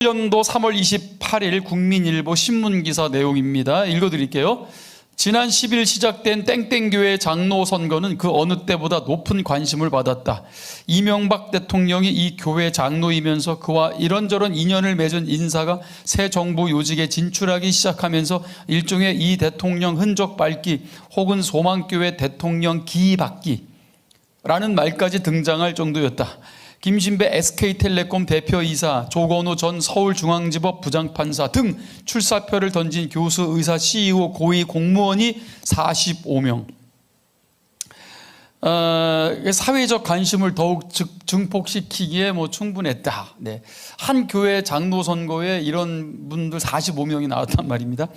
2018년도 3월 28일 국민일보 신문기사 내용입니다. 읽어드릴게요. 지난 10일 시작된 땡땡교회 장로 선거는 그 어느 때보다 높은 관심을 받았다. 이명박 대통령이 이 교회 장로이면서 그와 이런저런 인연을 맺은 인사가 새 정부 요직에 진출하기 시작하면서 일종의 이 대통령 흔적 밟기 혹은 소망교회 대통령 기받기라는 말까지 등장할 정도였다. 김신배 SK텔레콤 대표이사, 조건우 전 서울중앙지법 부장판사 등 출사표를 던진 교수, 의사, CEO, 고위 공무원이 45명. 사회적 관심을 더욱 증폭시키기에 충분했다. 네. 한 교회 장로 선거에 이런 분들 45명이 나왔단 말입니다.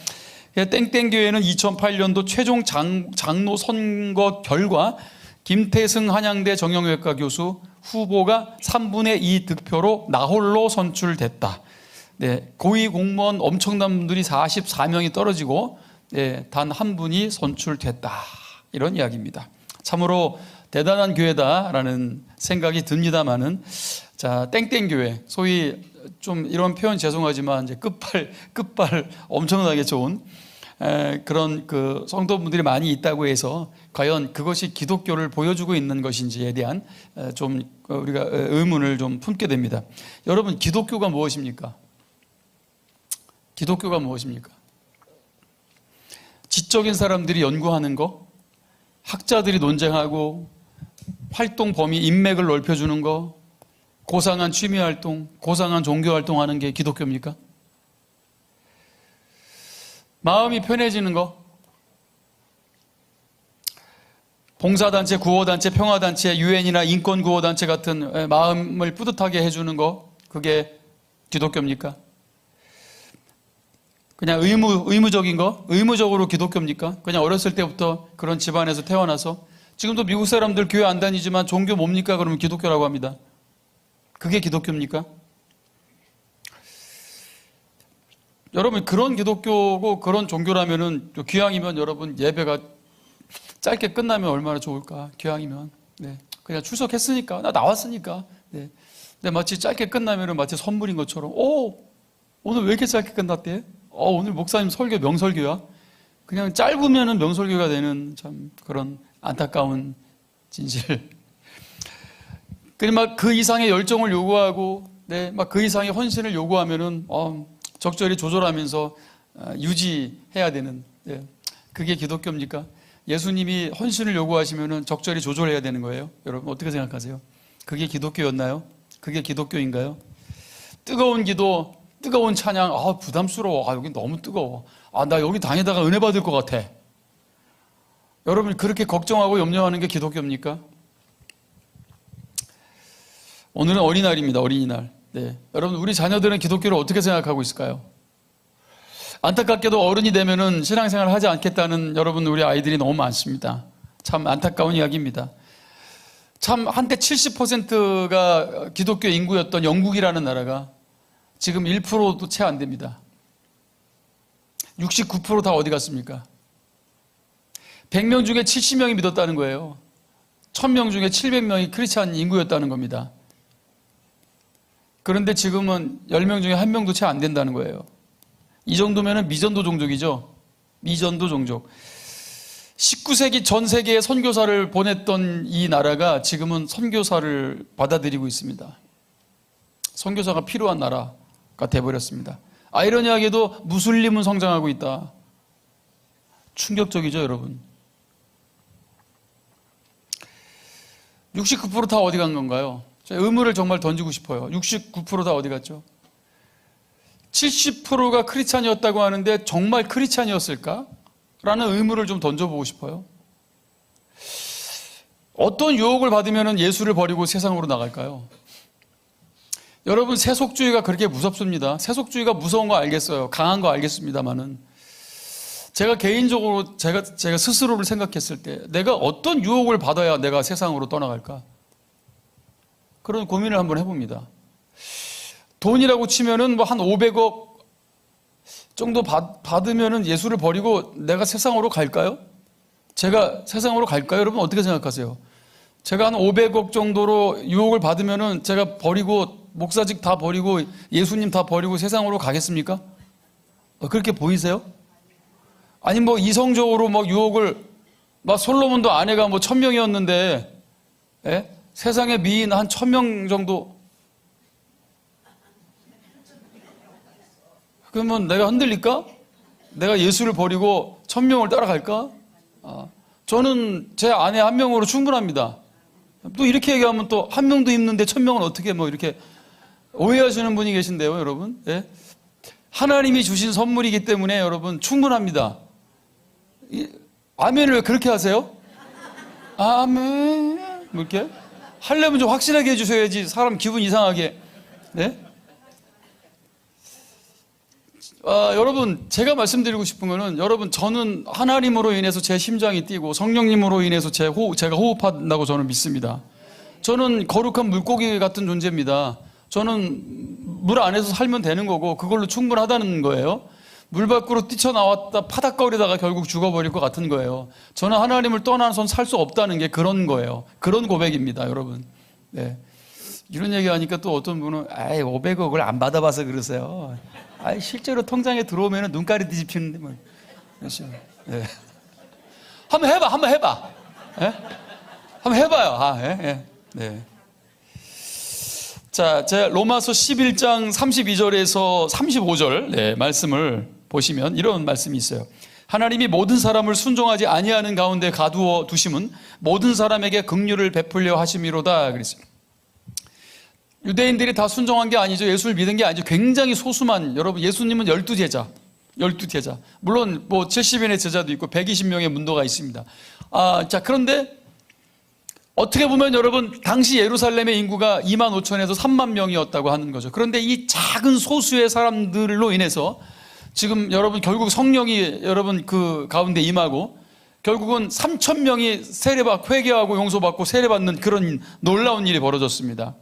땡땡교회는 2008년도 최종 장로 선거 결과 김태승 한양대 정형외과 교수 후보가 3분의 2 득표로 나홀로 선출됐다. 네, 고위 공무원 엄청난 분들이 44명이 떨어지고 단 한 분이 선출됐다. 이런 이야기입니다. 참으로 대단한 교회다라는 생각이 듭니다만은, 자, 땡땡교회, 소위 좀 이런 표현 죄송하지만 이제 끝발 엄청나게 좋은 그런 그 성도분들이 많이 있다고 해서 과연 그것이 기독교를 보여주고 있는 것인지에 대한 좀 우리가 의문을 좀 품게 됩니다. 여러분, 기독교가 무엇입니까? 기독교가 무엇입니까? 지적인 사람들이 연구하는 거, 학자들이 논쟁하고 활동 범위 인맥을 넓혀주는 거, 고상한 취미활동, 고상한 종교활동하는 게 기독교입니까? 마음이 편해지는 거, 봉사단체, 구호단체, 평화단체, 유엔이나 인권구호단체 같은 마음을 뿌듯하게 해주는 거, 그게 기독교입니까? 그냥 의무적인 거, 의무적으로 기독교입니까? 그냥 어렸을 때부터 그런 집안에서 태어나서, 지금도 미국 사람들 교회 안 다니지만 종교 뭡니까? 그러면 기독교라고 합니다. 그게 기독교입니까? 여러분, 그런 기독교고 그런 종교라면은 기왕이면 여러분 예배가 짧게 끝나면 얼마나 좋을까? 기왕이면 그냥 출석했으니까, 나 나왔으니까. 근데 마치 짧게 끝나면은 마치 선물인 것처럼, 오늘 왜 이렇게 짧게 끝났대? 오늘 목사님 설교 명설교야? 그냥 짧으면은 명설교가 되는 참 그런 안타까운 진실. 그리고 막 그 이상의 열정을 요구하고, 막 그 이상의 헌신을 요구하면은 적절히 조절하면서 유지해야 되는, 그게 기독교입니까? 예수님이 헌신을 요구하시면 적절히 조절해야 되는 거예요. 여러분 어떻게 생각하세요? 그게 기독교였나요? 그게 기독교인가요? 뜨거운 기도, 뜨거운 찬양, 부담스러워. 여기 너무 뜨거워. 나 여기 다니다가 은혜 받을 것 같아. 여러분, 그렇게 걱정하고 염려하는 게 기독교입니까? 오늘은 어린이날입니다. 어린이날. 여러분, 우리 자녀들은 기독교를 어떻게 생각하고 있을까요? 안타깝게도 어른이 되면은 신앙생활을 하지 않겠다는 여러분, 우리 아이들이 너무 많습니다. 참 안타까운 이야기입니다. 참 한때 70%가 기독교 인구였던 영국이라는 나라가 지금 1%도 채 안 됩니다. 69% 다 어디 갔습니까? 100명 중에 70명이 믿었다는 거예요. 1000명 중에 700명이 크리스찬 인구였다는 겁니다. 그런데 지금은 10명 중에 1명도 채 안 된다는 거예요. 이 정도면 미전도 종족이죠. 미전도 종족. 19세기 전 세계에 선교사를 보냈던 이 나라가 지금은 선교사를 받아들이고 있습니다. 선교사가 필요한 나라가 돼버렸습니다. 아이러니하게도 무슬림은 성장하고 있다. 충격적이죠, 여러분. 69% 다 어디 간 건가요? 제가 의문을 정말 던지고 싶어요. 69% 다 어디 갔죠? 70%가 크리스찬이었다고 하는데 정말 크리스찬이었을까? 라는 의문을 좀 던져보고 싶어요. 어떤 유혹을 받으면 예수를 버리고 세상으로 나갈까요? 여러분, 세속주의가 그렇게 무섭습니다. 세속주의가 무서운 거 알겠어요. 강한 거 알겠습니다만은, 제가 개인적으로 제가 스스로를 생각했을 때 내가 어떤 유혹을 받아야 내가 세상으로 떠나갈까? 그런 고민을 한번 해봅니다. 돈이라고 치면은 한 500억 정도 받으면은 예수를 버리고 내가 세상으로 갈까요? 제가 세상으로 갈까요? 여러분 어떻게 생각하세요? 제가 한 500억 정도로 유혹을 받으면은 제가 버리고 목사직 다 버리고 예수님 다 버리고 세상으로 가겠습니까? 그렇게 보이세요? 아니 뭐 이성적으로 막 유혹을 막 솔로몬도 아내가 뭐 1000명이었는데 세상에 미인 한 1000명 정도 그러면 내가 흔들릴까? 내가 예수를 버리고 1000명을 따라갈까? 저는 제 아내 한 명으로 충분합니다. 또 이렇게 얘기하면 또 한 명도 있는데 1000명은 어떻게 뭐 이렇게 오해하시는 분이 계신데요, 여러분. 예? 하나님이 주신 선물이기 때문에 여러분 충분합니다. 아멘을 왜 그렇게 하세요? 아멘. 뭐 이렇게 하려면 좀 확실하게 해주셔야지 사람 기분 이상하게. 네? 여러분 제가 말씀드리고 싶은 거는 여러분 저는 하나님으로 인해서 제 심장이 뛰고 성령님으로 인해서 제가 호흡한다고 저는 믿습니다. 저는 거룩한 물고기 같은 존재입니다. 저는 물 안에서 살면 되는 거고 그걸로 충분하다는 거예요. 물 밖으로 뛰쳐나왔다 파닥거리다가 결국 죽어버릴 것 같은 거예요. 저는 하나님을 떠나선 살 수 없다는 게 그런 거예요. 그런 고백입니다, 여러분. 네. 이런 얘기 하니까 또 어떤 분은 500억을 안 받아봐서 그러세요. 실제로 통장에 들어오면 눈깔이 뒤집히는데 뭐. 그렇죠. 네. 한번 해봐. 네? 한번 해봐요. 네. 자, 제 로마서 11장 32절에서 35절 말씀을 보시면 이런 말씀이 있어요. 하나님이 모든 사람을 순종하지 아니하는 가운데 가두어 두심은 모든 사람에게 긍휼을 베풀려 하심이로다 그랬어요. 유대인들이 다 순종한 게 아니죠. 예수를 믿은 게 아니죠. 굉장히 소수만, 여러분 예수님은 12제자. 물론 뭐 70인의 제자도 있고 120명의 문도가 있습니다. 자, 그런데 어떻게 보면 여러분 당시 예루살렘의 인구가 25,000에서 3만 명이었다고 하는 거죠. 그런데 이 작은 소수의 사람들로 인해서 지금 여러분 결국 성령이 여러분 그 가운데 임하고 결국은 3,000명이 회개하고 용서받고 세례받는 그런 놀라운 일이 벌어졌습니다.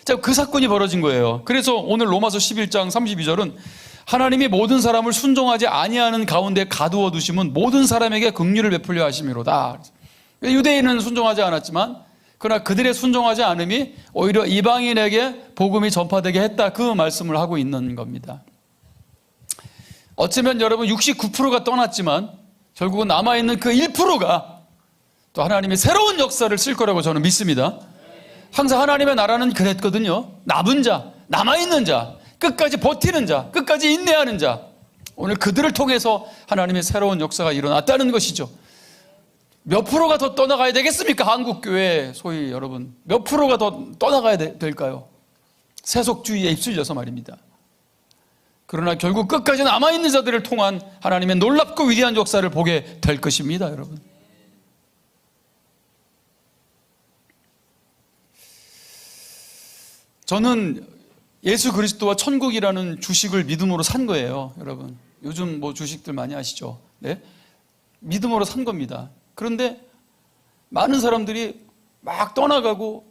자, 그 사건이 벌어진 거예요. 그래서 오늘 로마서 11장 32절은 하나님이 모든 사람을 순종하지 아니하는 가운데 가두어 두심은 모든 사람에게 긍휼을 베풀려 하심이로다. 유대인은 순종하지 않았지만 그러나 그들의 순종하지 않음이 오히려 이방인에게 복음이 전파되게 했다. 그 말씀을 하고 있는 겁니다. 어쩌면 여러분 69%가 떠났지만 결국은 남아있는 그 1%가 또 하나님의 새로운 역사를 쓸 거라고 저는 믿습니다. 항상 하나님의 나라는 그랬거든요. 남은 자, 남아있는 자, 끝까지 버티는 자, 끝까지 인내하는 자. 오늘 그들을 통해서 하나님의 새로운 역사가 일어났다는 것이죠. 몇 프로가 더 떠나가야 되겠습니까? 한국교회 소위 여러분 몇 프로가 더 떠나가야 될까요? 세속주의에 휩쓸려서 말입니다. 그러나 결국 끝까지 남아있는 자들을 통한 하나님의 놀랍고 위대한 역사를 보게 될 것입니다, 여러분. 저는 예수 그리스도와 천국이라는 주식을 믿음으로 산 거예요, 여러분. 요즘 뭐 주식들 많이 아시죠? 네? 믿음으로 산 겁니다. 그런데 많은 사람들이 막 떠나가고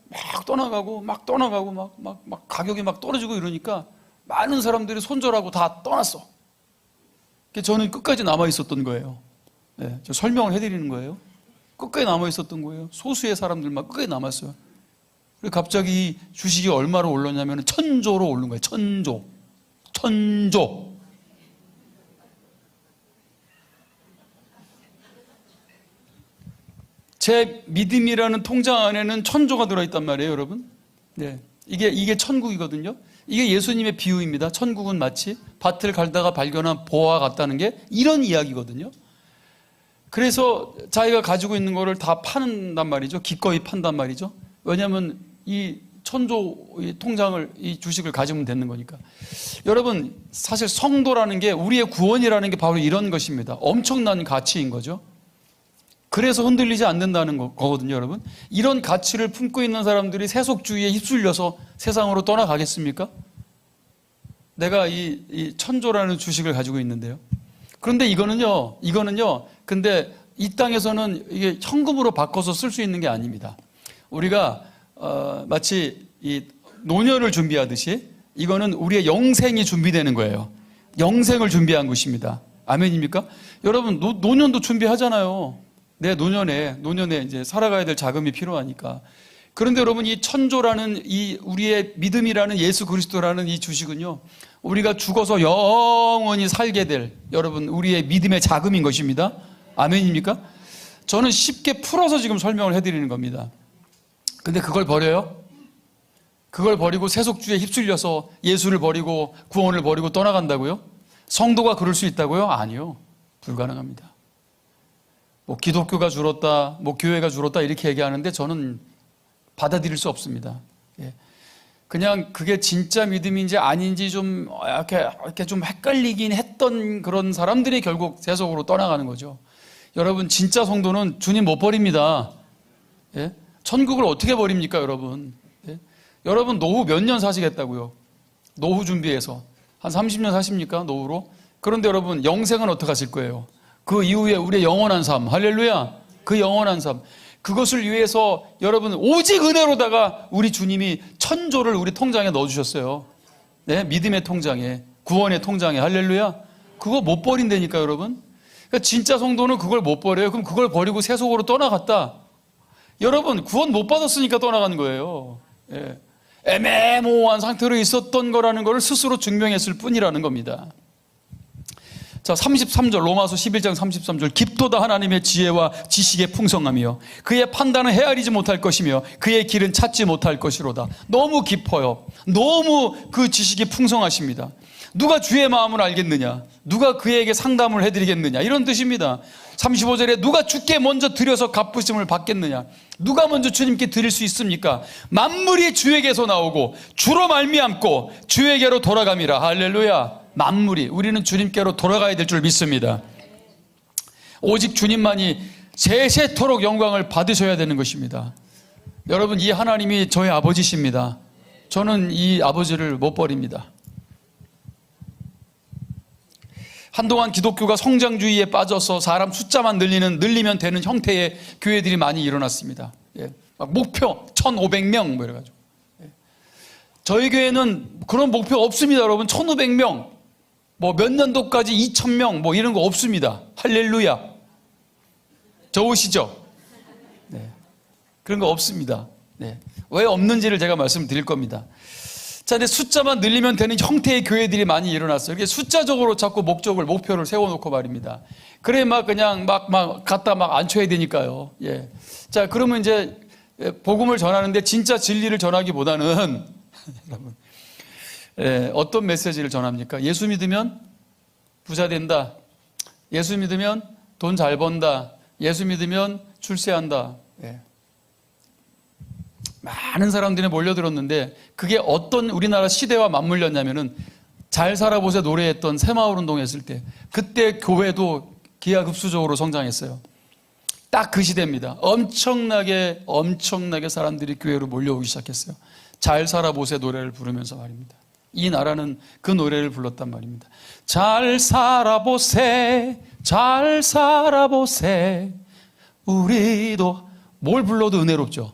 가격이 막 떨어지고 이러니까 많은 사람들이 손절하고 다 떠났어. 저는 끝까지 남아 있었던 거예요. 네, 저 설명을 해드리는 거예요. 끝까지 남아 있었던 거예요. 소수의 사람들만 끝까지 남았어요. 그리고 갑자기 이 주식이 얼마로 올랐냐면 1000조로 오른 거예요. 1000조. 제 믿음이라는 통장 안에는 1000조가 들어있단 말이에요, 여러분. 네, 이게 천국이거든요. 이게 예수님의 비유입니다. 천국은 마치 밭을 갈다가 발견한 보화와 같다는 게 이런 이야기거든요. 그래서 자기가 가지고 있는 거를 다 파는단 말이죠. 기꺼이 판단 말이죠. 왜냐하면 이 1000조 통장을, 이 주식을 가지면 되는 거니까. 여러분, 사실 성도라는 게, 우리의 구원이라는 게 바로 이런 것입니다. 엄청난 가치인 거죠. 그래서 흔들리지 않는다는 거거든요, 여러분. 이런 가치를 품고 있는 사람들이 세속주의에 휩쓸려서 세상으로 떠나가겠습니까? 내가 이 1000조라는 주식을 가지고 있는데요. 그런데 이거는요, 근데 이 땅에서는 이게 현금으로 바꿔서 쓸 수 있는 게 아닙니다. 우리가 마치 이 노년을 준비하듯이 이거는 우리의 영생이 준비되는 거예요. 영생을 준비한 것입니다. 아멘입니까? 여러분, 노년도 준비하잖아요. 내 노년에 이제 살아가야 될 자금이 필요하니까. 그런데 여러분, 이 천조라는 이 우리의 믿음이라는 예수 그리스도라는 이 주식은요, 우리가 죽어서 영원히 살게 될 여러분 우리의 믿음의 자금인 것입니다. 아멘입니까? 저는 쉽게 풀어서 지금 설명을 해드리는 겁니다. 근데 그걸 버려요? 그걸 버리고 세속주의에 휩쓸려서 예수를 버리고 구원을 버리고 떠나간다고요? 성도가 그럴 수 있다고요? 아니요. 불가능합니다. 뭐 기독교가 줄었다, 뭐 교회가 줄었다 이렇게 얘기하는데 저는 받아들일 수 없습니다. 예. 그냥 그게 진짜 믿음인지 아닌지 좀 이렇게 좀 헷갈리긴 했던 그런 사람들이 결국 세속으로 떠나가는 거죠. 여러분, 진짜 성도는 주님 못 버립니다. 예? 천국을 어떻게 버립니까, 여러분? 예? 여러분, 노후 몇 년 사시겠다고요? 노후 준비해서. 한 30년 사십니까, 노후로? 그런데 여러분, 영생은 어떻게 하실 거예요? 그 이후에 우리의 영원한 삶, 할렐루야! 그 영원한 삶. 그것을 위해서 여러분, 오직 은혜로다가 우리 주님이 천조를 우리 통장에 넣어주셨어요. 네? 믿음의 통장에, 구원의 통장에, 할렐루야! 그거 못 버린다니까, 여러분? 그러니까 진짜 성도는 그걸 못 버려요. 그럼 그걸 버리고 세속으로 떠나갔다. 여러분, 구원 못 받았으니까 떠나간 거예요. 예. 애매모호한 상태로 있었던 거라는 걸 스스로 증명했을 뿐이라는 겁니다. 자, 33절, 로마서 11장 33절. 깊도다 하나님의 지혜와 지식의 풍성함이요, 그의 판단은 헤아리지 못할 것이며 그의 길은 찾지 못할 것이로다. 너무 깊어요. 너무 그 지식이 풍성하십니다. 누가 주의 마음을 알겠느냐? 누가 그에게 상담을 해드리겠느냐? 이런 뜻입니다. 35절에 누가 주께 먼저 드려서 갚으심을 받겠느냐? 누가 먼저 주님께 드릴 수 있습니까? 만물이 주에게서 나오고 주로 말미암고 주에게로 돌아감이라. 할렐루야. 만물이, 우리는 주님께로 돌아가야 될 줄 믿습니다. 오직 주님만이 세세토록 영광을 받으셔야 되는 것입니다. 여러분, 이 하나님이 저의 아버지십니다. 저는 이 아버지를 못 버립니다. 한동안 기독교가 성장주의에 빠져서 사람 숫자만 늘리면 되는 형태의 교회들이 많이 일어났습니다. 예. 막 목표 1,500명 뭐 이래가지고. 예. 저희 교회는 그런 목표 없습니다, 여러분. 1,500명, 뭐 몇 년도까지 2,000명 뭐 이런 거 없습니다. 할렐루야. 좋으시죠? 네. 그런 거 없습니다. 네. 왜 없는지를 제가 말씀드릴 겁니다. 자, 근데 숫자만 늘리면 되는 형태의 교회들이 많이 일어났어요. 이렇게 숫자적으로 자꾸 목표를 세워놓고 말입니다. 그래, 그냥 갖다 앉혀야 되니까요. 예. 자, 그러면 이제 복음을 전하는데 진짜 진리를 전하기보다는 여러분, 어떤 메시지를 전합니까? 예수 믿으면 부자 된다. 예수 믿으면 돈 잘 번다. 예수 믿으면 출세한다. 예. 많은 사람들이 몰려들었는데 그게 어떤 우리나라 시대와 맞물렸냐면은 잘 살아보세 노래했던 새마을운동 했을 때, 그때 교회도 기하급수적으로 성장했어요. 딱 그 시대입니다. 엄청나게 사람들이 교회로 몰려오기 시작했어요. 잘 살아보세 노래를 부르면서 말입니다. 이 나라는 그 노래를 불렀단 말입니다. 잘 살아보세, 잘 살아보세. 우리도 뭘 불러도 은혜롭죠.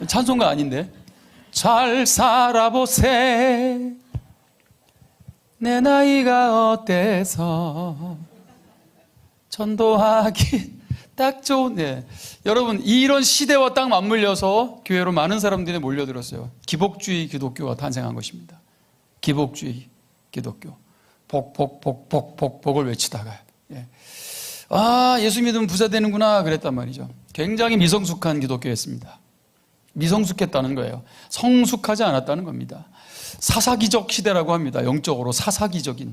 찬송가 아닌데. 잘 살아보세, 내 나이가 어때서 전도하기 딱 좋은. 네. 여러분, 이런 시대와 딱 맞물려서 교회로 많은 사람들이 몰려들었어요. 기복주의 기독교가 탄생한 것입니다. 기복주의 기독교. 복을 외치다가, 예. 아, 예수 믿으면 부자 되는구나 그랬단 말이죠. 굉장히 미성숙한 기독교였습니다. 미성숙했다는 거예요. 성숙하지 않았다는 겁니다. 사사기적 시대라고 합니다. 영적으로 사사기적인.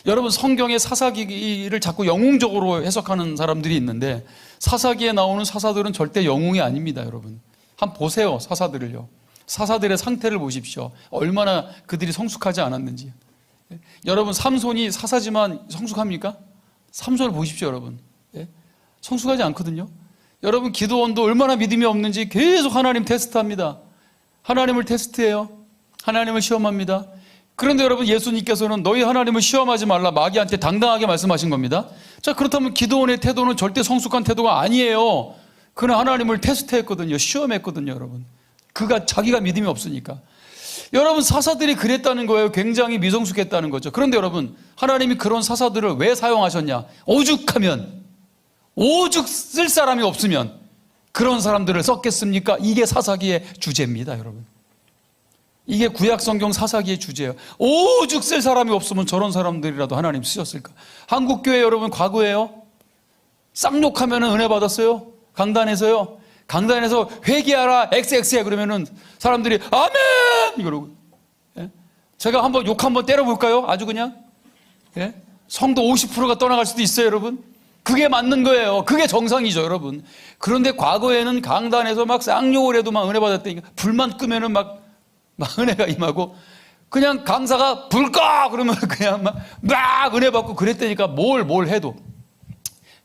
여러분, 성경의 사사기를 자꾸 영웅적으로 해석하는 사람들이 있는데 사사기에 나오는 사사들은 절대 영웅이 아닙니다, 여러분. 한번 보세요, 사사들을요. 사사들의 상태를 보십시오. 얼마나 그들이 성숙하지 않았는지. 여러분, 삼손이 사사지만 성숙합니까? 삼손을 보십시오, 여러분. 성숙하지 않거든요. 여러분, 기도원도 얼마나 믿음이 없는지 계속 하나님 테스트합니다. 하나님을 테스트해요. 하나님을 시험합니다. 그런데 여러분, 예수님께서는 너희 하나님을 시험하지 말라 마귀한테 당당하게 말씀하신 겁니다. 자, 그렇다면 기도원의 태도는 절대 성숙한 태도가 아니에요. 그는 하나님을 테스트했거든요. 시험했거든요, 여러분. 자기가 믿음이 없으니까. 여러분, 사사들이 그랬다는 거예요. 굉장히 미성숙했다는 거죠. 그런데 여러분, 하나님이 그런 사사들을 왜 사용하셨냐? 오죽 쓸 사람이 없으면 그런 사람들을 썼겠습니까? 이게 사사기의 주제입니다, 여러분. 이게 구약 성경 사사기의 주제예요. 오죽 쓸 사람이 없으면 저런 사람들이라도 하나님 쓰셨을까? 한국교회 여러분 과거에요. 쌍욕하면 은혜 받았어요? 강단에서요? 강단에서 회개하라 XX해 그러면은 사람들이 아멘! 이러고. 예? 제가 한번 욕 한번 때려볼까요? 아주 그냥? 예? 성도 50%가 떠나갈 수도 있어요, 여러분. 그게 맞는 거예요. 그게 정상이죠, 여러분. 그런데 과거에는 강단에서 막 쌍욕을 해도 막 은혜 받았다니까. 불만 끄면은 막 은혜가 임하고, 그냥 강사가 불 꺼! 그러면 그냥 막 은혜 받고 그랬다니까. 뭘 해도.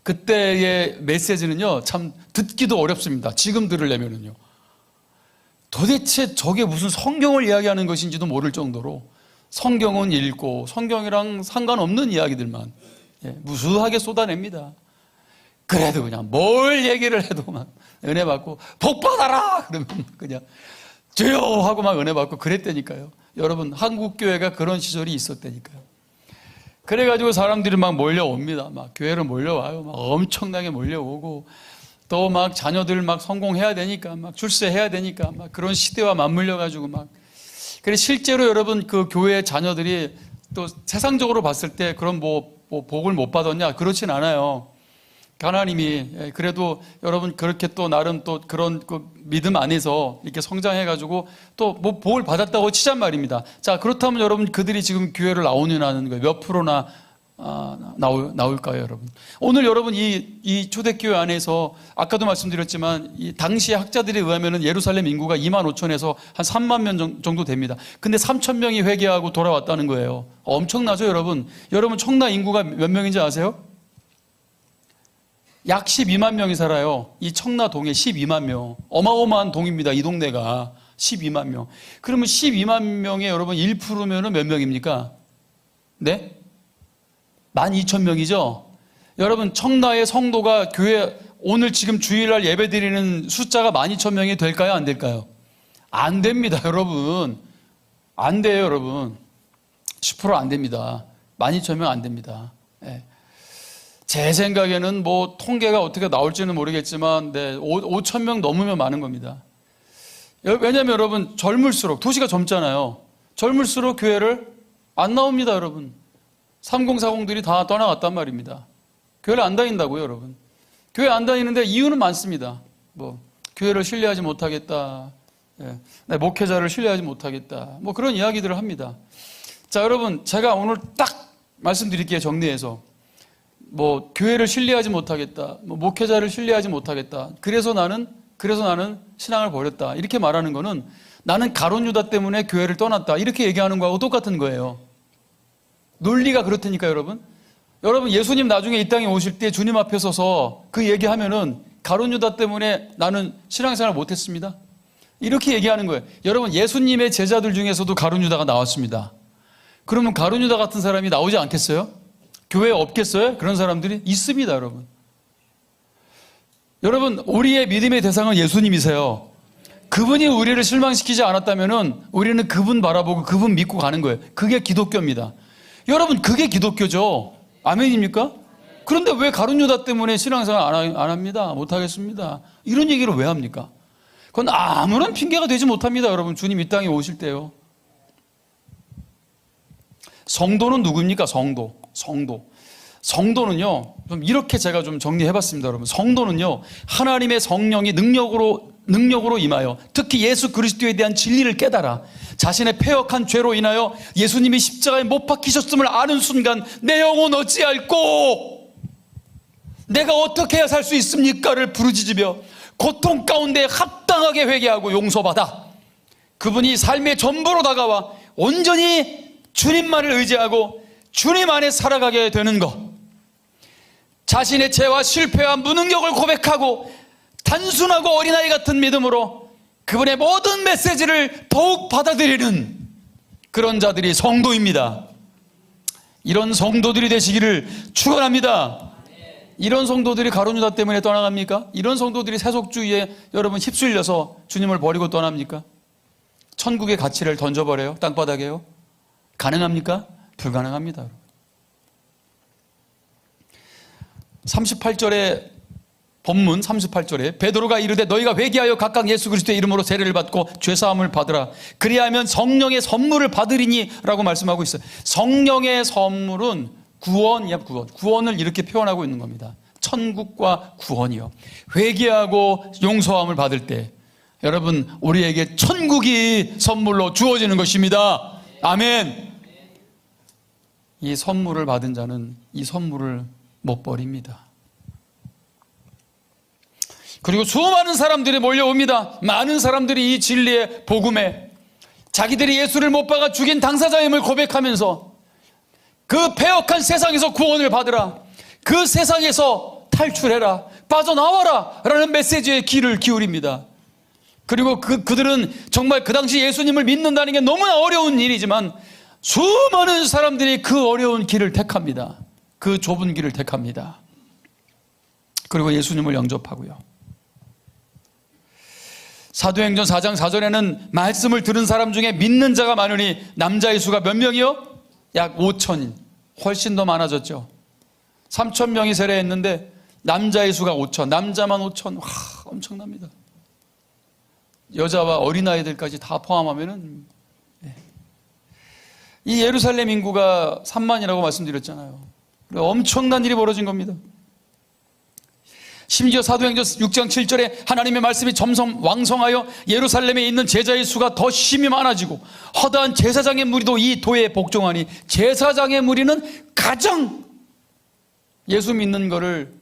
그때의 메시지는요, 참 듣기도 어렵습니다. 지금 들으려면은요. 도대체 저게 무슨 성경을 이야기하는 것인지도 모를 정도로 성경은 읽고 성경이랑 상관없는 이야기들만 무수하게 쏟아냅니다. 그래도 그냥 뭘 얘기를 해도 막 은혜 받고 복 받아라! 그러면 그냥 주여! 하고 막 은혜 받고 그랬다니까요. 여러분, 한국교회가 그런 시절이 있었다니까요. 그래가지고 사람들이 막 몰려옵니다. 막 교회로 몰려와요. 막 엄청나게 몰려오고, 또 막 자녀들 막 성공해야 되니까, 막 출세해야 되니까, 막 그런 시대와 맞물려가지고 막. 그래, 실제로 여러분 그 교회 자녀들이 또 세상적으로 봤을 때 그런 뭐 복을 못 받았냐? 그렇진 않아요. 하나님이 그래도 여러분 그렇게 또 나름 또 그런 그 믿음 안에서 이렇게 성장해가지고 또 뭐 복을 받았다고 치잔 말입니다. 자, 그렇다면 여러분 그들이 지금 교회를 나오느냐는 거예요. 몇 프로나 나올까요, 여러분? 오늘 여러분 이 초대교회 안에서 아까도 말씀드렸지만 이 당시의 학자들에 의하면은 예루살렘 인구가 2만 5천에서 한 3만 명 정도 됩니다. 근데 3천 명이 회개하고 돌아왔다는 거예요. 엄청나죠, 여러분? 여러분 청라 인구가 몇 명인지 아세요? 약 12만 명이 살아요. 이 청라동에 12만 명. 어마어마한 동입니다. 이 동네가 12만 명. 그러면 12만 명에 여러분 1%면은 몇 명입니까? 네? 12,000명이죠? 여러분, 청라의 성도가 교회 오늘 지금 주일날 예배 드리는 숫자가 12,000명이 될까요? 안 될까요? 안 됩니다, 여러분. 안 돼요, 여러분. 10% 안 됩니다. 12,000명 안 됩니다. 네. 제 생각에는 뭐 통계가 어떻게 나올지는 모르겠지만 5,000명 넘으면 많은 겁니다. 왜냐하면 여러분 젊을수록 도시가 젊잖아요. 젊을수록 교회를 안 나옵니다, 여러분. 3040들이 다 떠나갔단 말입니다. 교회를 안 다닌다고요, 여러분. 교회 안 다니는데 이유는 많습니다. 뭐 교회를 신뢰하지 못하겠다. 내 목회자를 신뢰하지 못하겠다. 뭐 그런 이야기들을 합니다. 자, 여러분 제가 오늘 딱 말씀드릴게요, 정리해서. 뭐 교회를 신뢰하지 못하겠다, 뭐 목회자를 신뢰하지 못하겠다, 그래서 나는 신앙을 버렸다, 이렇게 말하는 거는 나는 가룟 유다 때문에 교회를 떠났다, 이렇게 얘기하는 거하고 똑같은 거예요. 논리가 그렇다니까요, 여러분. 여러분 예수님 나중에 이 땅에 오실 때 주님 앞에 서서 그 얘기하면은 가룟 유다 때문에 나는 신앙생활을 못했습니다, 이렇게 얘기하는 거예요. 여러분 예수님의 제자들 중에서도 가룟 유다가 나왔습니다. 그러면 가룟 유다 같은 사람이 나오지 않겠어요? 교회에 없겠어요? 그런 사람들이 있습니다, 여러분. 여러분, 우리의 믿음의 대상은 예수님이세요. 그분이 우리를 실망시키지 않았다면은 우리는 그분 바라보고 그분 믿고 가는 거예요. 그게 기독교입니다. 여러분, 그게 기독교죠. 아멘입니까? 그런데 왜 가룟 유다 때문에 신앙생활 안 합니다, 못하겠습니다, 이런 얘기를 왜 합니까? 그건 아무런 핑계가 되지 못합니다, 여러분. 주님 이 땅에 오실 때요. 성도는 누구입니까? 성도는요, 좀 이렇게 제가 좀 정리해봤습니다, 여러분. 성도는요, 하나님의 성령이 능력으로 임하여 특히 예수 그리스도에 대한 진리를 깨달아 자신의 패역한 죄로 인하여 예수님이 십자가에 못 박히셨음을 아는 순간 내 영혼 어찌할꼬, 내가 어떻게 해야 살 수 있습니까를 부르짖으며 고통 가운데 합당하게 회개하고 용서받아 그분이 삶의 전부로 다가와 온전히 주님만을 의지하고 주님 안에 살아가게 되는 것, 자신의 죄와 실패와 무능력을 고백하고 단순하고 어린아이 같은 믿음으로 그분의 모든 메시지를 더욱 받아들이는 그런 자들이 성도입니다. 이런 성도들이 되시기를 축원합니다. 이런 성도들이 가룟 유다 때문에 떠나갑니까? 이런 성도들이 세속주의에 여러분 휩쓸려서 주님을 버리고 떠납니까? 천국의 가치를 던져버려요? 땅바닥에요? 가능합니까? 불가능합니다. 38절에 본문 38절에 베드로가 이르되 너희가 회개하여 각각 예수 그리스도의 이름으로 세례를 받고 죄사함을 받으라. 그리하면 성령의 선물을 받으리니 라고 말씀하고 있어요. 성령의 선물은 구원이야, 구원. 구원을 이렇게 표현하고 있는 겁니다. 천국과 구원이요. 회개하고 용서함을 받을 때 여러분 우리에게 천국이 선물로 주어지는 것입니다. 아멘. 이 선물을 받은 자는 이 선물을 못 버립니다. 그리고 수많은 사람들이 몰려옵니다. 많은 사람들이 이 진리의 복음에 자기들이 예수를 못 박아 죽인 당사자임을 고백하면서 그 패역한 세상에서 구원을 받으라, 그 세상에서 탈출해라, 빠져나와라 라는 메시지에 귀를 기울입니다. 그리고 그들은 정말 그 당시 예수님을 믿는다는 게 너무나 어려운 일이지만 수많은 사람들이 그 어려운 길을 택합니다. 그 좁은 길을 택합니다. 그리고 예수님을 영접하고요. 사도행전 4장 4절에는 말씀을 들은 사람 중에 믿는 자가 많으니 남자의 수가 몇 명이요? 약 5천인. 훨씬 더 많아졌죠. 3천 명이 세례했는데 남자의 수가 5천, 남자만 5천. 와, 엄청납니다. 여자와 어린아이들까지 다 포함하면은, 이 예루살렘 인구가 3만이라고 말씀드렸잖아요. 엄청난 일이 벌어진 겁니다. 심지어 사도행전 6장 7절에 하나님의 말씀이 점점 왕성하여 예루살렘에 있는 제자의 수가 더 심히 많아지고 허다한 제사장의 무리도 이 도에 복종하니, 제사장의 무리는 가장 예수 믿는 것을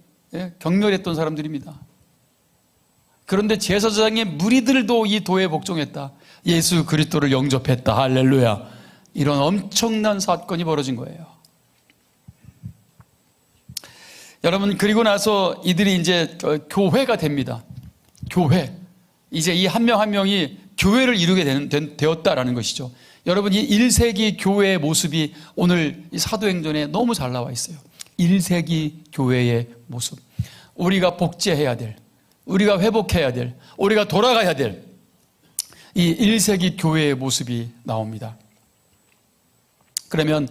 경멸했던 사람들입니다. 그런데 제사장의 무리들도 이 도에 복종했다. 예수 그리스도를 영접했다. 할렐루야. 이런 엄청난 사건이 벌어진 거예요. 여러분, 그리고 나서 이들이 이제 교회가 됩니다. 교회. 이제 이 한 명 한 명이 교회를 이루게 되었다라는 것이죠. 여러분, 이 1세기 교회의 모습이 오늘 이 사도행전에 너무 잘 나와 있어요. 1세기 교회의 모습. 우리가 복제해야 될, 우리가 회복해야 될, 우리가 돌아가야 될 이 1세기 교회의 모습이 나옵니다. 그러면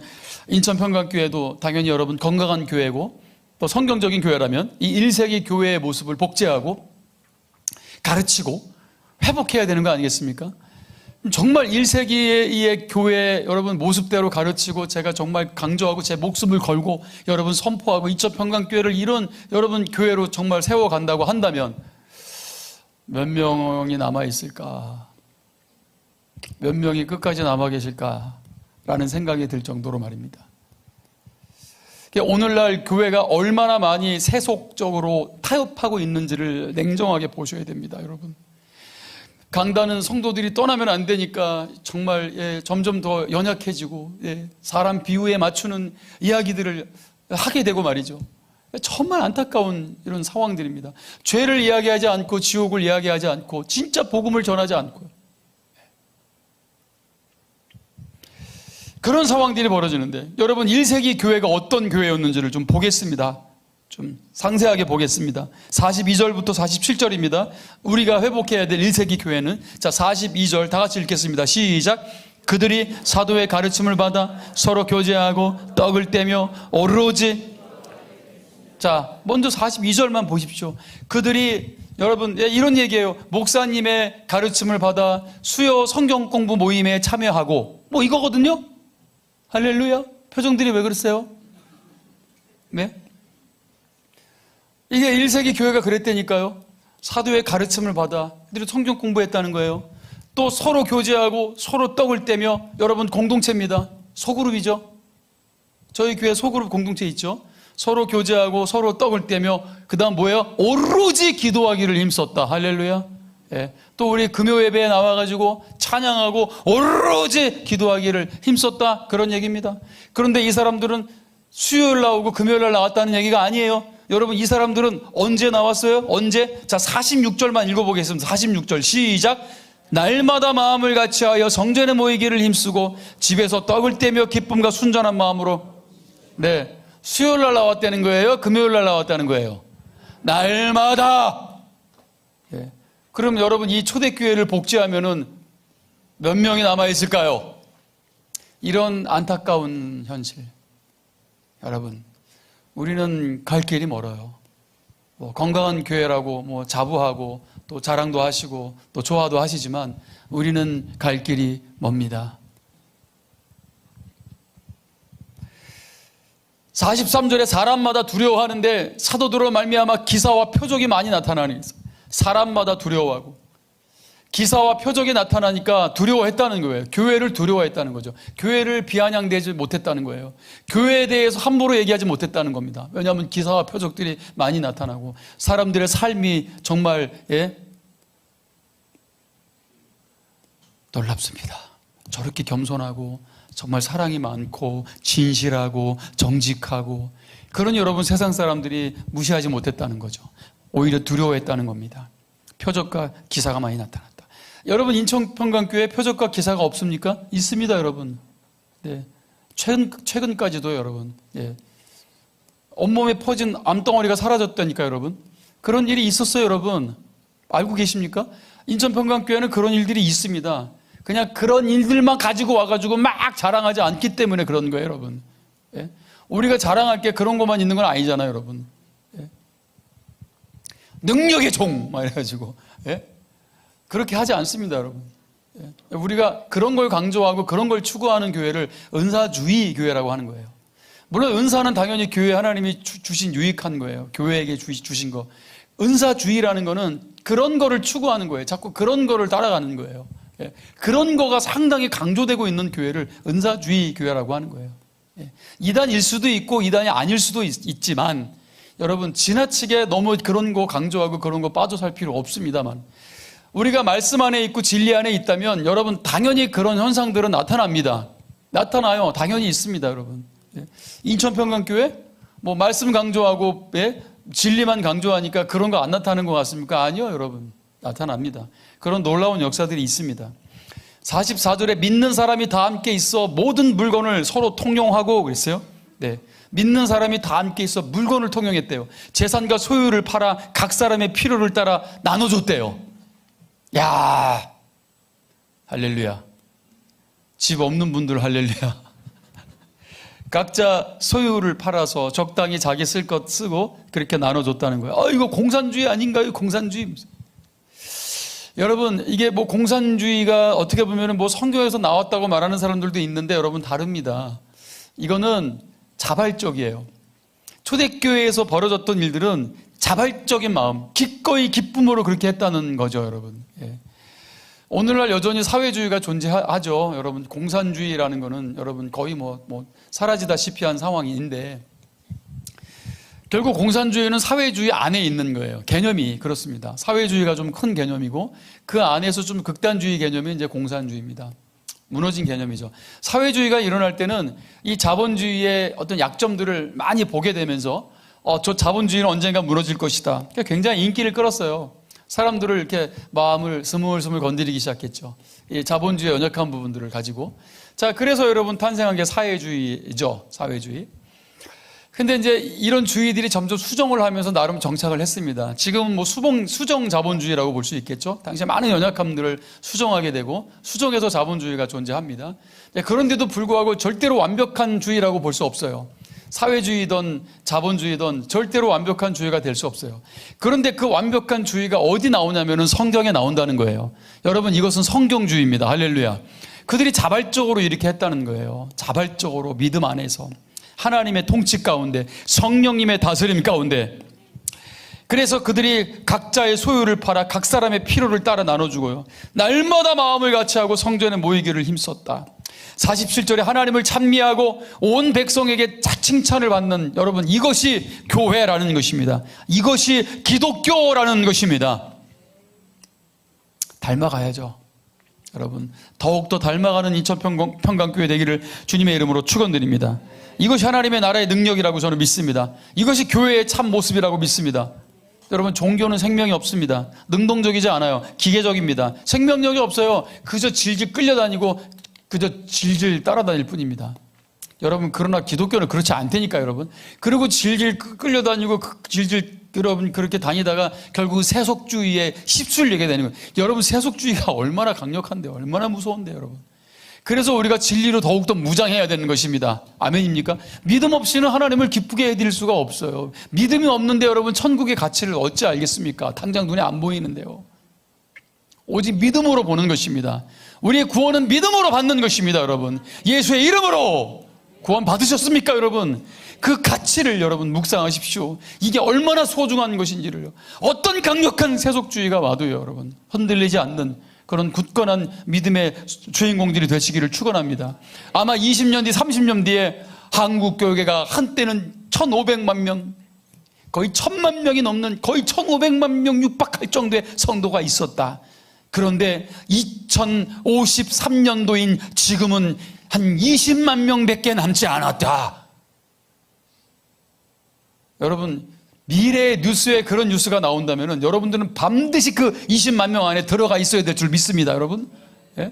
인천평강교회도 당연히 여러분 건강한 교회고 또 성경적인 교회라면 이 1세기 교회의 모습을 복제하고 가르치고 회복해야 되는 거 아니겠습니까? 정말 1세기의 교회 여러분 모습대로 가르치고 제가 정말 강조하고 제 목숨을 걸고 여러분 선포하고 인천평강교회를 이런 여러분 교회로 정말 세워간다고 한다면 몇 명이 남아있을까? 몇 명이 끝까지 남아 계실까? 라는 생각이 들 정도로 말입니다. 오늘날 교회가 얼마나 많이 세속적으로 타협하고 있는지를 냉정하게 보셔야 됩니다, 여러분. 강단은 성도들이 떠나면 안 되니까 정말 점점 더 연약해지고 사람 비유에 맞추는 이야기들을 하게 되고 말이죠. 정말 안타까운 이런 상황들입니다. 죄를 이야기하지 않고 지옥을 이야기하지 않고 진짜 복음을 전하지 않고요. 그런 상황들이 벌어지는데 여러분 1세기 교회가 어떤 교회였는지를 좀 보겠습니다. 좀 상세하게 보겠습니다. 42절부터 47절입니다. 우리가 회복해야 될 1세기 교회는 자 42절 다 같이 읽겠습니다. 시작. 그들이 사도의 가르침을 받아 서로 교제하고 떡을 떼며 오로지 자 먼저 42절만 보십시오. 그들이 여러분 이런 얘기예요. 목사님의 가르침을 받아 수요 성경 공부 모임에 참여하고 뭐 이거거든요. 할렐루야. 표정들이 왜 그러세요? 네? 이게 1세기 교회가 그랬다니까요. 사도의 가르침을 받아 그들이 성경 공부했다는 거예요. 또 서로 교제하고 서로 떡을 떼며 여러분 공동체입니다. 소그룹이죠. 저희 교회 소그룹 공동체 있죠. 서로 교제하고 서로 떡을 떼며 그 다음 뭐예요? 오로지 기도하기를 힘썼다. 할렐루야. 예. 또 우리 금요 예배에 나와가지고 찬양하고 오로지 기도하기를 힘썼다. 그런 얘기입니다. 그런데 이 사람들은 수요일 나오고 금요일 날 나왔다는 얘기가 아니에요. 여러분 이 사람들은 언제 나왔어요? 언제? 자 46절만 읽어보겠습니다. 46절 시작. 날마다 마음을 같이하여 성전에 모이기를 힘쓰고 집에서 떡을 떼며 기쁨과 순전한 마음으로 네 수요일 날 나왔다는 거예요? 금요일 날 나왔다는 거예요? 날마다. 예. 그럼 여러분 이 초대교회를 복제하면은 몇 명이 남아있을까요? 이런 안타까운 현실. 여러분, 우리는 갈 길이 멀어요. 뭐 건강한 교회라고 뭐 자부하고 또 자랑도 하시고 또 좋아도 하시지만 우리는 갈 길이 멉니다. 43절에 사람마다 두려워하는데 사도들로 말미암아 기사와 표적이 많이 나타나니 사람마다 두려워하고 기사와 표적이 나타나니까 두려워했다는 거예요. 교회를 두려워했다는 거죠. 교회를 비아냥대지 못했다는 거예요. 교회에 대해서 함부로 얘기하지 못했다는 겁니다. 왜냐하면 기사와 표적들이 많이 나타나고 사람들의 삶이 정말 놀랍습니다. 저렇게 겸손하고 정말 사랑이 많고 진실하고 정직하고 그런 여러분 세상 사람들이 무시하지 못했다는 거죠. 오히려 두려워했다는 겁니다. 표적과 기사가 많이 나타났다. 여러분 인천평강교회 표적과 기사가 없습니까? 있습니다, 여러분. 네. 최근까지도 여러분. 예. 온몸에 퍼진 암덩어리가 사라졌다니까 여러분. 그런 일이 있었어요, 여러분. 알고 계십니까? 인천평강교회는 그런 일들이 있습니다. 그냥 그런 일들만 가지고 와가지고 막 자랑하지 않기 때문에 그런 거예요, 여러분. 예? 우리가 자랑할 게 그런 것만 있는 건 아니잖아요, 여러분. 예? 능력의 종! 막 이래가지고. 예? 그렇게 하지 않습니다, 여러분. 예? 우리가 그런 걸 강조하고 그런 걸 추구하는 교회를 은사주의 교회라고 하는 거예요. 물론 은사는 당연히 교회 하나님이 주신 유익한 거예요. 교회에게 주신 거. 은사주의라는 거는 그런 거를 추구하는 거예요. 자꾸 그런 거를 따라가는 거예요. 예, 그런 거가 상당히 강조되고 있는 교회를 은사주의 교회라고 하는 거예요. 예, 이단일 수도 있고 이단이 아닐 수도 있지만 여러분 지나치게 너무 그런 거 강조하고 그런 거 빠져 살 필요 없습니다만 우리가 말씀 안에 있고 진리 안에 있다면 여러분 당연히 그런 현상들은 나타납니다. 나타나요. 당연히 있습니다, 여러분. 예, 인천평강교회 뭐 말씀 강조하고 진리만 강조하니까 그런 거 안 나타나는 것 같습니까? 아니요, 여러분. 나타납니다. 그런 놀라운 역사들이 있습니다. 44절에 믿는 사람이 다 함께 있어 모든 물건을 서로 통용하고 그랬어요. 네. 믿는 사람이 다 함께 있어 물건을 통용했대요. 재산과 소유를 팔아 각 사람의 필요를 따라 나눠줬대요. 야, 할렐루야. 집 없는 분들 할렐루야. 각자 소유를 팔아서 적당히 자기 쓸 것 쓰고 그렇게 나눠줬다는 거예요. 이거 공산주의 아닌가요? 공산주의. 여러분 이게 뭐 공산주의가 어떻게 보면 뭐 성경에서 나왔다고 말하는 사람들도 있는데 여러분 다릅니다. 이거는 자발적이에요. 초대교회에서 벌어졌던 일들은 자발적인 마음, 기꺼이 기쁨으로 그렇게 했다는 거죠, 여러분. 예. 오늘날 여전히 사회주의가 존재하죠. 여러분 공산주의라는 거는 여러분 거의 뭐 사라지다시피 한 상황인데 결국 공산주의는 사회주의 안에 있는 거예요. 개념이 그렇습니다. 사회주의가 좀 큰 개념이고 그 안에서 좀 극단주의 개념이 이제 공산주의입니다. 무너진 개념이죠. 사회주의가 일어날 때는 이 자본주의의 어떤 약점들을 많이 보게 되면서 저 자본주의는 언젠가 무너질 것이다. 그러니까 굉장히 인기를 끌었어요. 사람들을 이렇게 마음을 스물스물 건드리기 시작했죠. 이 자본주의의 연약한 부분들을 가지고. 자, 그래서 여러분 탄생한 게 사회주의죠. 사회주의. 근데 이제 이런 주의들이 점점 수정을 하면서 나름 정착을 했습니다. 지금은 뭐 수정 자본주의라고 볼 수 있겠죠. 당시에 많은 연약함들을 수정하게 되고 수정해서 자본주의가 존재합니다. 그런데도 불구하고 절대로 완벽한 주의라고 볼 수 없어요. 사회주의든 자본주의든 절대로 완벽한 주의가 될 수 없어요. 그런데 그 완벽한 주의가 어디 나오냐면은 성경에 나온다는 거예요. 여러분 이것은 성경주의입니다. 할렐루야. 그들이 자발적으로 이렇게 했다는 거예요. 자발적으로 믿음 안에서. 하나님의 통치 가운데 성령님의 다스림 가운데 그래서 그들이 각자의 소유를 팔아 각 사람의 필요를 따라 나눠주고요. 날마다 마음을 같이하고 성전에 모이기를 힘썼다. 47절에 하나님을 찬미하고 온 백성에게 칭찬을 받는 여러분 이것이 교회라는 것입니다. 이것이 기독교라는 것입니다. 닮아가야죠. 여러분 더욱더 닮아가는 인천평강교회 되기를 주님의 이름으로 축원드립니다. 이것이 하나님의 나라의 능력이라고 저는 믿습니다. 이것이 교회의 참 모습이라고 믿습니다. 여러분 종교는 생명이 없습니다. 능동적이지 않아요. 기계적입니다. 생명력이 없어요. 그저 질질 끌려다니고 그저 질질 따라다닐 뿐입니다. 여러분 그러나 기독교는 그렇지 않다니까 여러분. 그리고 질질 끌려다니고 질질 여러분 그렇게 다니다가 결국 세속주의에 휩쓸리게 되는 거예요. 여러분 세속주의가 얼마나 강력한데 얼마나 무서운데 여러분. 그래서 우리가 진리로 더욱더 무장해야 되는 것입니다. 아멘입니까? 믿음 없이는 하나님을 기쁘게 해드릴 수가 없어요. 믿음이 없는데 여러분 천국의 가치를 어찌 알겠습니까? 당장 눈에 안 보이는데요. 오직 믿음으로 보는 것입니다. 우리의 구원은 믿음으로 받는 것입니다. 여러분, 예수의 이름으로 구원 받으셨습니까? 여러분, 그 가치를 여러분 묵상하십시오. 이게 얼마나 소중한 것인지를요. 어떤 강력한 세속주의가 와도요, 여러분, 흔들리지 않는 그런 굳건한 믿음의 주인공들이 되시기를 축원합니다. 아마 20년 뒤, 30년 뒤에 한국 교회가 한때는 1,500만 명, 거의 1,000만 명이 넘는, 거의 1,500만 명 육박할 정도의 성도가 있었다. 그런데 2053년도인 지금은 한 20만 명밖에 남지 않았다. 여러분, 미래의 뉴스에 그런 뉴스가 나온다면 여러분들은 반드시 그 20만 명 안에 들어가 있어야 될 줄 믿습니다. 여러분, 예?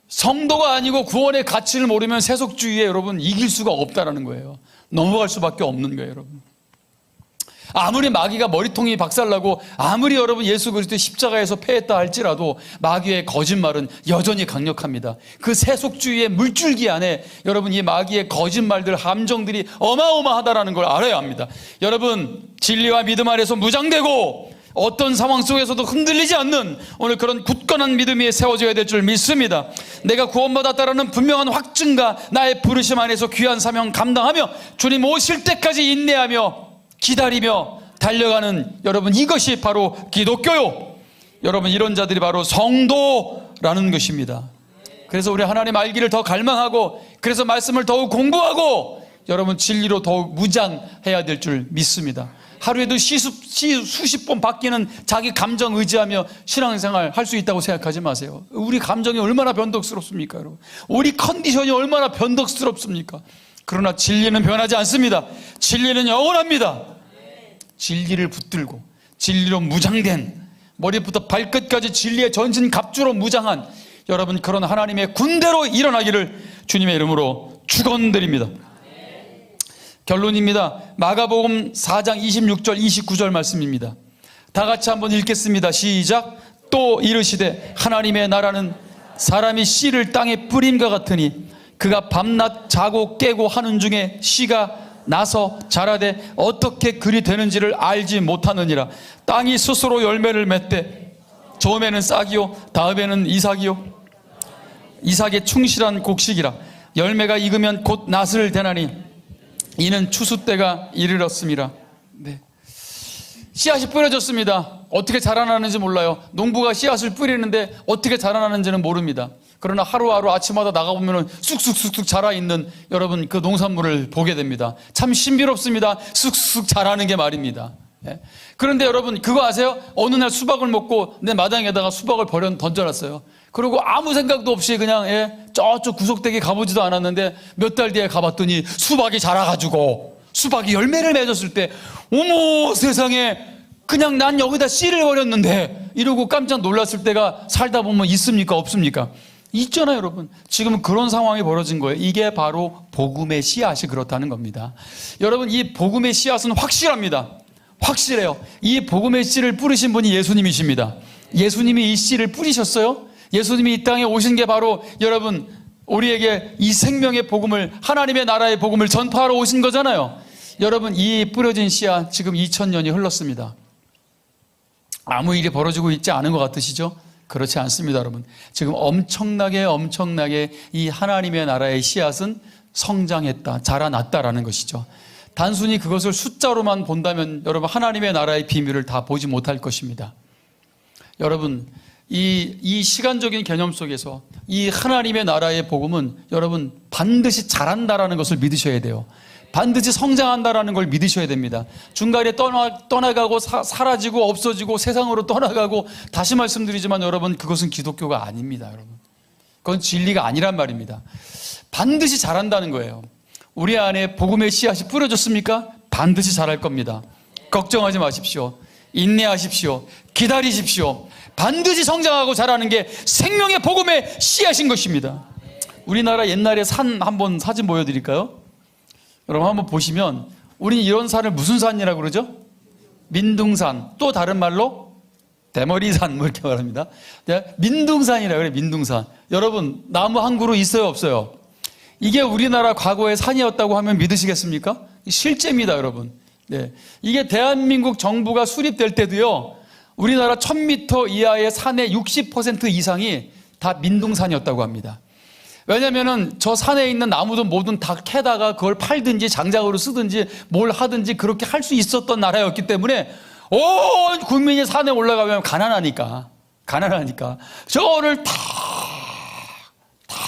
성도가 아니고 구원의 가치를 모르면 세속주의에 여러분 이길 수가 없다라는 거예요. 넘어갈 수밖에 없는 거예요. 여러분, 아무리 마귀가 머리통이 박살나고 아무리 여러분 예수 그리스도의 십자가에서 패했다 할지라도 마귀의 거짓말은 여전히 강력합니다. 그 세속주의의 물줄기 안에 여러분 이 마귀의 거짓말들, 함정들이 어마어마하다라는 걸 알아야 합니다. 여러분, 진리와 믿음 아래서 무장되고 어떤 상황 속에서도 흔들리지 않는 오늘 그런 굳건한 믿음이 세워져야 될 줄 믿습니다. 내가 구원받았다라는 분명한 확증과 나의 부르심 안에서 귀한 사명 감당하며 주님 오실 때까지 인내하며 기다리며 달려가는 여러분, 이것이 바로 기독교요. 여러분, 이런 자들이 바로 성도라는 것입니다. 그래서 우리 하나님 알기를 더 갈망하고, 그래서 말씀을 더욱 공부하고, 여러분 진리로 더욱 무장해야 될 줄 믿습니다. 하루에도 수십 번 바뀌는 자기 감정 의지하며 신앙생활 할 수 있다고 생각하지 마세요. 우리 감정이 얼마나 변덕스럽습니까, 여러분? 우리 컨디션이 얼마나 변덕스럽습니까? 그러나 진리는 변하지 않습니다. 진리는 영원합니다. 진리를 붙들고 진리로 무장된, 머리부터 발끝까지 진리의 전신 갑주로 무장한 여러분, 그런 하나님의 군대로 일어나기를 주님의 이름으로 축원드립니다. 결론입니다. 마가복음 4장 26절 29절 말씀입니다. 다 같이 한번 읽겠습니다. 시작. 또 이르시되 하나님의 나라는 사람이 씨를 땅에 뿌림과 같으니 그가 밤낮 자고 깨고 하는 중에 씨가 나서 자라되 어떻게 그리 되는지를 알지 못하느니라. 땅이 스스로 열매를 맺되 처음에는 싹이요 다음에는 이삭이요 이삭의 충실한 곡식이라. 열매가 익으면 곧 낫을 대나니 이는 추수 때가 이르렀음이라. 네. 씨앗이 뿌려졌습니다. 어떻게 자라나는지 몰라요. 농부가 씨앗을 뿌리는데 어떻게 자라나는지는 모릅니다. 그러나 하루하루 아침마다 나가보면 쑥쑥쑥쑥 자라있는 여러분 그 농산물을 보게 됩니다. 참 신비롭습니다. 쑥쑥 자라는 게 말입니다. 예. 그런데 여러분 그거 아세요? 어느 날 수박을 먹고 내 마당에다가 수박을 던져놨어요. 그리고 아무 생각도 없이 그냥 저쪽 구석대기 가보지도 않았는데 몇 달 뒤에 가봤더니 수박이 자라가지고 수박이 열매를 맺었을 때 어머 세상에, 그냥 난 여기다 씨를 버렸는데 이러고 깜짝 놀랐을 때가 살다 보면 있습니까? 없습니까? 있잖아요. 여러분, 지금 그런 상황이 벌어진 거예요. 이게 바로 복음의 씨앗이 그렇다는 겁니다. 여러분, 이 복음의 씨앗은 확실합니다. 확실해요. 이 복음의 씨를 뿌리신 분이 예수님이십니다. 예수님이 이 씨를 뿌리셨어요. 예수님이 이 땅에 오신 게 바로 여러분 우리에게 이 생명의 복음을, 하나님의 나라의 복음을 전파하러 오신 거잖아요. 여러분, 이 뿌려진 씨앗 지금 2000년이 흘렀습니다. 아무 일이 벌어지고 있지 않은 것 같으시죠? 그렇지 않습니다. 여러분, 지금 엄청나게 이 하나님의 나라의 씨앗은 성장했다, 자라났다라는 것이죠. 단순히 그것을 숫자로만 본다면 여러분 하나님의 나라의 비밀을 다 보지 못할 것입니다. 여러분, 이 시간적인 개념 속에서 이 하나님의 나라의 복음은 여러분 반드시 자란다라는 것을 믿으셔야 돼요. 반드시 성장한다라는 걸 믿으셔야 됩니다. 중간에 떠나가고 사라지고 없어지고 세상으로 떠나가고, 다시 말씀드리지만 여러분 그것은 기독교가 아닙니다. 여러분, 그건 진리가 아니란 말입니다. 반드시 자란다는 거예요. 우리 안에 복음의 씨앗이 뿌려졌습니까? 반드시 자랄 겁니다. 걱정하지 마십시오. 인내하십시오. 기다리십시오. 반드시 성장하고 자라는 게 생명의 복음의 씨앗인 것입니다. 우리나라 옛날에 산 한번 사진 보여드릴까요? 여러분 한번 보시면, 우리 이런 산을 무슨 산이라고 그러죠? 민둥산. 또 다른 말로 대머리산 뭐 이렇게 말합니다. 민둥산이라고 그래요. 민둥산. 여러분 나무 한 그루 있어요 없어요? 이게 우리나라 과거의 산이었다고 하면 믿으시겠습니까? 실제입니다 여러분. 네. 이게 대한민국 정부가 수립될 때도요 우리나라 1000m 이하의 산의 60% 이상이 다 민둥산이었다고 합니다. 왜냐면은 저 산에 있는 나무든 뭐든 다 캐다가 그걸 팔든지 장작으로 쓰든지 뭘 하든지 그렇게 할 수 있었던 나라였기 때문에 온 국민이 산에 올라가면 가난하니까 저거를 다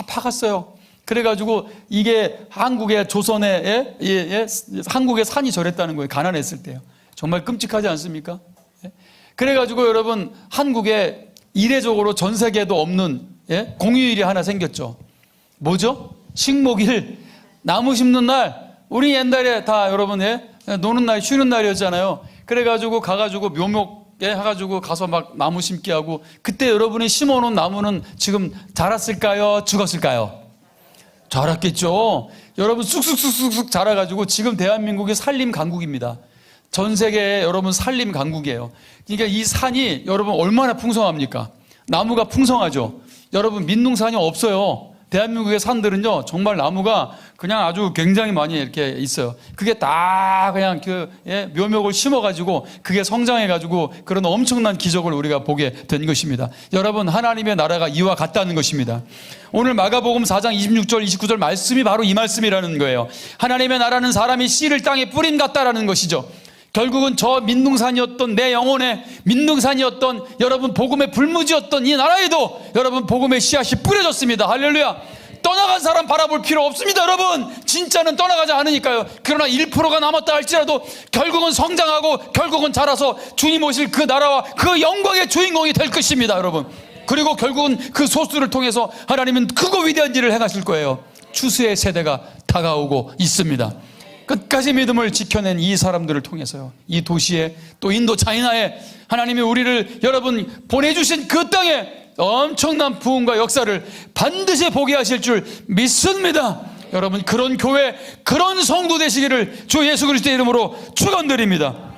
파갔어요. 그래가지고 이게 한국의 조선의 한국의 산이 저랬다는 거예요. 가난했을 때요. 정말 끔찍하지 않습니까? 그래가지고 여러분 한국에 이례적으로 전 세계에도 없는 공휴일이 하나 생겼죠. 뭐죠? 식목일, 나무 심는 날. 우리 옛날에 다 여러분 노는 날, 쉬는 날이었잖아요. 그래가지고 가가지고 묘목에 해가지고 가서 막 나무 심기 하고, 그때 여러분이 심어놓은 나무는 지금 자랐을까요? 죽었을까요? 자랐겠죠. 여러분 쑥쑥쑥쑥 자라가지고 지금 대한민국이 산림 강국입니다. 전 세계에 여러분 산림 강국이에요. 그러니까 이 산이 여러분 얼마나 풍성합니까? 나무가 풍성하죠. 여러분 민둥산이 없어요. 대한민국의 산들은요 정말 나무가 그냥 아주 굉장히 많이 이렇게 있어요. 그게 다 그냥 묘목을 심어가지고 그게 성장해가지고 그런 엄청난 기적을 우리가 보게 된 것입니다. 여러분 하나님의 나라가 이와 같다는 것입니다. 오늘 마가복음 4장 26절 29절 말씀이 바로 이 말씀이라는 거예요. 하나님의 나라는 사람이 씨를 땅에 뿌림 같다라는 것이죠. 결국은 저 민둥산이었던 내 영혼의 민둥산이었던 여러분 복음의 불무지였던 이 나라에도 여러분 복음의 씨앗이 뿌려졌습니다. 할렐루야. 떠나간 사람 바라볼 필요 없습니다. 여러분 진짜는 떠나가지 않으니까요. 그러나 1%가 남았다 할지라도 결국은 성장하고 결국은 자라서 주님 오실 그 나라와 그 영광의 주인공이 될 것입니다. 여러분 그리고 결국은 그 소수를 통해서 하나님은 크고 위대한 일을 행하실 거예요. 추수의 세대가 다가오고 있습니다. 끝까지 믿음을 지켜낸 이 사람들을 통해서요 이 도시에 또 인도 차이나에 하나님이 우리를 여러분 보내주신 그 땅에 엄청난 부흥과 역사를 반드시 보게 하실 줄 믿습니다. 여러분 그런 교회 그런 성도 되시기를 주 예수 그리스도의 이름으로 축원드립니다.